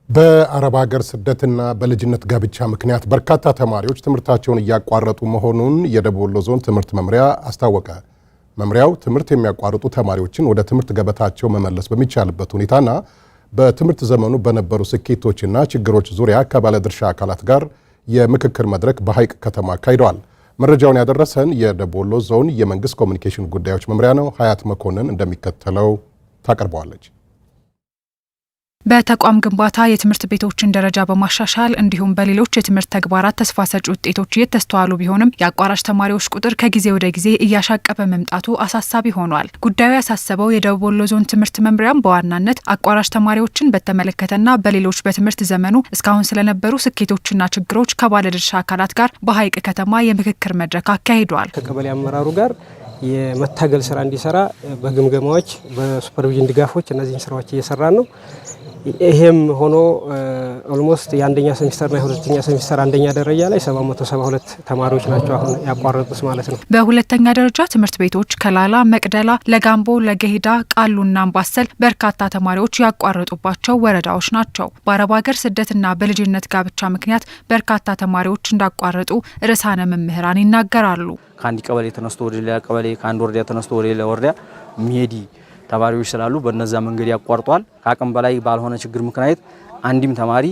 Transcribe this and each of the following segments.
በአረብ ሀገር ስደትና በልጅነት ጋብቻ ምክንያት በርካታ ተማሪዎች ትምህርታቸውን እያቋረጡ መሆኑን የደቡብ ወሎ ዞን ትምህርት መምሪያ አስታወቀ። መምሪያው ትምህርት የሚያቋርጡ ተማሪዎችን ወደ ትምህርት ገበታቸው መመለስ በሚቻልበት ሁኔታና በትምህርት ዘመኑ በነበሩ ስኬቶችና ችግሮች ዙሪያ ከባለድርሻ አካላት ጋር የምክክር መድረክ በሐይቅ ከተማ አካሂደዋል። መረጃውን ያደረሰን የደቡብ ወሎ ዞን የመንግስት ኮሚኒኬሽን ጉዳዮች መምሪያ ነው። ሀያት መኮንን እንደሚከተለው ታቀርበዋለች። በተቋም ግንባታ የትምህርት ቤቶችን ደረጃ በማሻሻል እንዲሁም በሌሎች የትምህርት ተግባራት ተስፋ ሰጪ ውጤቶች እየተስተዋሉ ቢሆንም የአቋራጭ ተማሪዎች ቁጥር ከጊዜ ወደ ጊዜ እያሻቀበ መምጣቱ አሳሳቢ ሆኗል። ጉዳዩ ያሳሰበው የደቡብ ወሎ ዞን ትምህርት መምሪያም በዋናነት አቋራጭ ተማሪዎችን በተመለከተና በሌሎች በትምህርት ዘመኑ እስካሁን ስለነበሩ ስኬቶችና ችግሮች ከባለድርሻ አካላት ጋር በሐይቅ ከተማ የምክክር መድረክ አካሂዷል። ከቀበሌ አመራሩ ጋር የመታገል ስራ እንዲሰራ በግምገማዎች በሱፐርቪዥን ድጋፎች እነዚህን ስራዎች እየሰራን ነው። ይሄም ሆኖ ኦልሞስት የአንደኛ ሴሚስተርና የሁለተኛ ሴሚስተር አንደኛ ደረጃ ላይ 772 ተማሪዎች ናቸው አሁን ያቋረጡት ማለት ነው። በሁለተኛ ደረጃ ትምህርት ቤቶች ከላላ፣ መቅደላ፣ ለጋምቦ፣ ለገሂዳ፣ ቃሉና አምባሰል በርካታ ተማሪዎች ያቋረጡባቸው ወረዳዎች ናቸው። በአረብ ሀገር ስደትና በልጅነት ጋብቻ ምክንያት በርካታ ተማሪዎች እንዳቋረጡ ርዕሳነ መምህራን ይናገራሉ። ከአንድ ቀበሌ ተነስቶ ወደ ሌላ ቀበሌ፣ ከአንድ ወረዳ ተነስቶ ወደ ሌላ ወረዳ ሚሄዲ ተማሪዎች ስላሉ በእነዛ መንገድ ያቋርጧል። ከአቅም በላይ ባልሆነ ችግር ምክንያት አንድም ተማሪ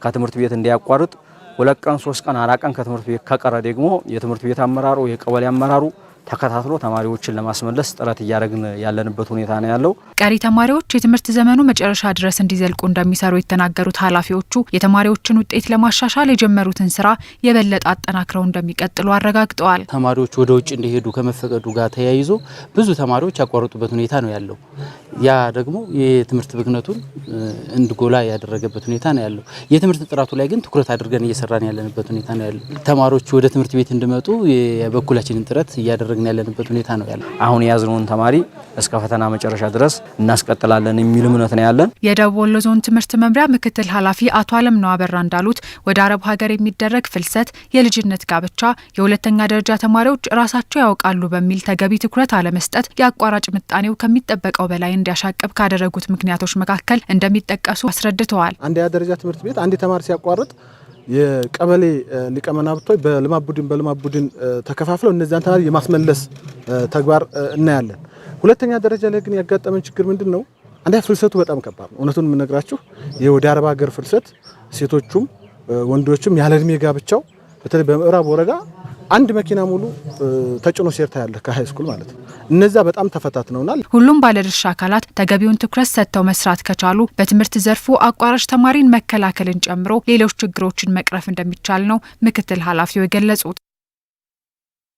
ከትምህርት ቤት እንዲያቋርጥ 2 ቀን 3 ቀን 4 ቀን ከትምህርት ቤት ከቀረ ደግሞ የትምህርት ቤት አመራሩ የቀበሌ አመራሩ ተከታትሎ ተማሪዎችን ለማስመለስ ጥረት እያደረግን ያለንበት ሁኔታ ነው ያለው። ቀሪ ተማሪዎች የትምህርት ዘመኑ መጨረሻ ድረስ እንዲዘልቁ እንደሚሰሩ የተናገሩት ኃላፊዎቹ የተማሪዎችን ውጤት ለማሻሻል የጀመሩትን ስራ የበለጠ አጠናክረው እንደሚቀጥሉ አረጋግጠዋል። ተማሪዎች ወደ ውጭ እንዲሄዱ ከመፈቀዱ ጋር ተያይዞ ብዙ ተማሪዎች ያቋረጡበት ሁኔታ ነው ያለው። ያ ደግሞ የትምህርት ብክነቱን እንዲጎላ ያደረገበት ሁኔታ ነው ያለው። የትምህርት ጥራቱ ላይ ግን ትኩረት አድርገን እየሰራን ያለንበት ሁኔታ ነው ያለው። ተማሪዎች ወደ ትምህርት ቤት እንዲመጡ የበኩላችንን ጥረት እያደረግን ያለንበት ሁኔታ ነው ያለው። አሁን የያዝነውን ተማሪ እስከ ፈተና መጨረሻ ድረስ እናስቀጥላለን የሚል እምነት ነው ያለን። የደቡብ ወሎ ዞን ትምህርት መምሪያ ምክትል ኃላፊ አቶ አለምነው አበራ እንዳሉት ወደ አረብ ሀገር የሚደረግ ፍልሰት፣ የልጅነት ጋብቻ፣ የሁለተኛ ደረጃ ተማሪዎች ራሳቸው ያውቃሉ በሚል ተገቢ ትኩረት አለመስጠት የአቋራጭ ምጣኔው ከሚጠበቀው በላይ እንዲያሻቅብ ካደረጉት ምክንያቶች መካከል እንደሚጠቀሱ አስረድተዋል። አንደኛ ደረጃ ትምህርት ቤት አንድ ተማሪ ሲያቋርጥ የቀበሌ ሊቀመናብርቶች በልማት ቡድን ተከፋፍለው እነዚያን ተማሪ የማስመለስ ተግባር እናያለን። ሁለተኛ ደረጃ ላይ ግን ያጋጠመን ችግር ምንድነው? አንደኛ ፍልሰቱ በጣም ከባድ ነው። እውነቱን የምነግራችሁ የወደ አረብ ሀገር ፍልሰት ሴቶቹም ወንዶችም ያለ እድሜ ጋብቻው በተለይ በምዕራብ ወረዳ አንድ መኪና ሙሉ ተጭኖ ሴርታ ያለ ከሃይ ስኩል ማለት ነው። እነዛ በጣም ተፈታትነውናል። ሁሉም ባለድርሻ አካላት ተገቢውን ትኩረት ሰጥተው መስራት ከቻሉ በትምህርት ዘርፉ አቋራጭ ተማሪን መከላከልን ጨምሮ ሌሎች ችግሮችን መቅረፍ እንደሚቻል ነው ምክትል ኃላፊው የገለጹት።